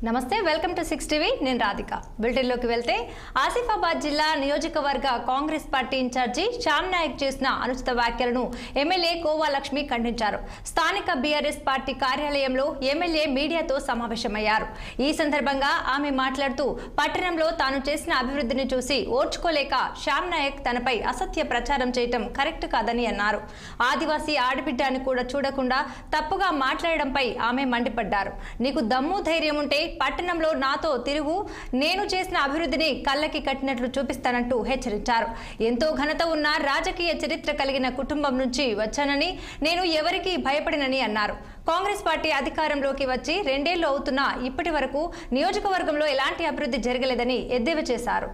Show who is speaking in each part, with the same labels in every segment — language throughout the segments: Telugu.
Speaker 1: నమస్తే వెల్కమ్ టు 6 టీవీ నేను రాధిక బులెటిన్లోకి వెళ్తే ఆసిఫాబాద్ జిల్లా నియోజకవర్గ కాంగ్రెస్ పార్టీ ఇన్ఛార్జి శ్యామ్ నాయక్ చేసిన అనుచిత వ్యాఖ్యలను ఎమ్మెల్యే కోవా లక్ష్మి ఖండించారు. స్థానిక బీఆర్ఎస్ పార్టీ కార్యాలయంలో ఎమ్మెల్యే మీడియాతో సమావేశమయ్యారు. ఈ సందర్భంగా ఆమె మాట్లాడుతూ పట్టణంలో తాను చేసిన అభివృద్ధిని చూసి ఓర్చుకోలేక శ్యామ్ నాయక్ తనపై అసత్య ప్రచారం చేయటం కరెక్ట్ కాదని అన్నారు. ఆదివాసీ ఆడబిడ్డ అని కూడా చూడకుండా తప్పుగా మాట్లాడడంపై ఆమె మండిపడ్డారు. నీకు దమ్ము ధైర్యం ఉంటే పట్టణంలో నాతో తిరుగు, నేను చేసిన అభివృద్ధిని కళ్ళకి కట్టినట్లు చూపిస్తానంటూ హెచ్చరించారు. ఎంతో ఘనత ఉన్న రాజకీయ చరిత్ర కలిగిన కుటుంబం నుంచి వచ్చానని, నేను ఎవరికీ భయపడినని అన్నారు. కాంగ్రెస్ పార్టీ అధికారంలోకి వచ్చి 2 ఏళ్లు అవుతున్నా ఇప్పటి వరకు నియోజకవర్గంలో ఎలాంటి అభివృద్ధి జరగలేదని ఎద్దేవా చేశారు.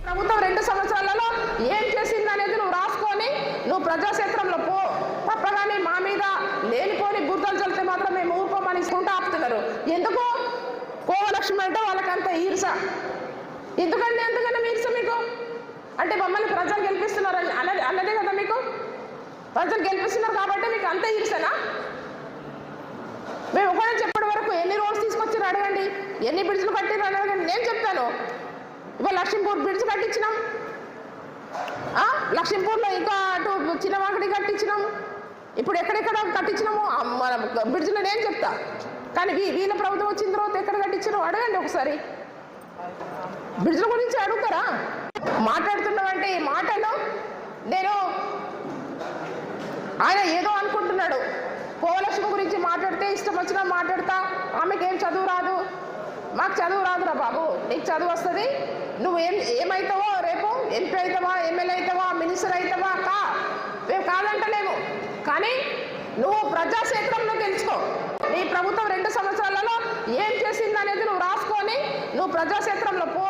Speaker 2: ప్రభుత్వం 2 సంవత్సరాలలో ఏం చేసింది అనేది నువ్వు రాసుకొని నువ్వు ప్రజాక్షేత్రంలో పో. తప్పగానే మా మీద లేనిపోని బుద్ధలు చల్లితే మాత్రం మేము ఊరుకోమని ఇసుకుంటూ ఆపుతున్నారు. ఎందుకు? కోవలక్ష్మి అంటే వాళ్ళకంత ఈర్ష. ఎందుకంటే ఎంతకన్నా ఈర్ష మీకు? అంటే మమ్మల్ని ప్రజలు గెలిపిస్తున్నారు అన్నదే కదా మీకు. ప్రజలు గెలిపిస్తున్నారు కాబట్టి మీకు అంత ఈర్షనా? మేము ఒకటే చెప్పడం వరకు ఎన్ని రోడ్స్ తీసుకొచ్చారు అడగండి, ఎన్ని బ్రిడ్జ్లు కట్టారు అడగండి. నేను చెప్తాను, ఇవాళ లక్ష్మీపూర్ బ్రిడ్జ్ కట్టించినాం, లక్ష్మీపూర్లో ఇంకా అటు చిన్నవాకడి కట్టించినాం, ఇప్పుడు ఎక్కడెక్కడ కట్టించినాము మన బ్రిడ్జ్లో నేను చెప్తా. కానీ వీళ్ళ ప్రభుత్వం వచ్చిన తర్వాత ఎక్కడ కట్టించారో అడగండి ఒకసారి. బ్రిడ్జ్ల గురించి అడుగుతారా? మాట్లాడుతున్నామంటే ఈ మాటలు నేను ఆయన ఏదో అనుకుంటున్నాడు. కోవలక్ష్మి గురించి మాట్లాడితే ఇష్టం వచ్చినా మాట్లాడతా, ఆమెకేం చదువు రాదు. మాకు చదువు రాదురా బాబు, నీకు చదువు వస్తుంది. నువ్వు ఏమవుతావో రేపు ఎంపీ అవుతావా, ఎమ్మెల్యే అవుతావా, మినిస్టర్ అవుతావా మేము కాదంటలేము. కానీ నువ్వు ప్రజాక్షేత్రంలో గెలుచుకో. నీ ప్రభుత్వం 2 సంవత్సరాలలో ఏం చేసింది అనేది నువ్వు రాసుకొని నువ్వు ప్రజాక్షేత్రంలో పో.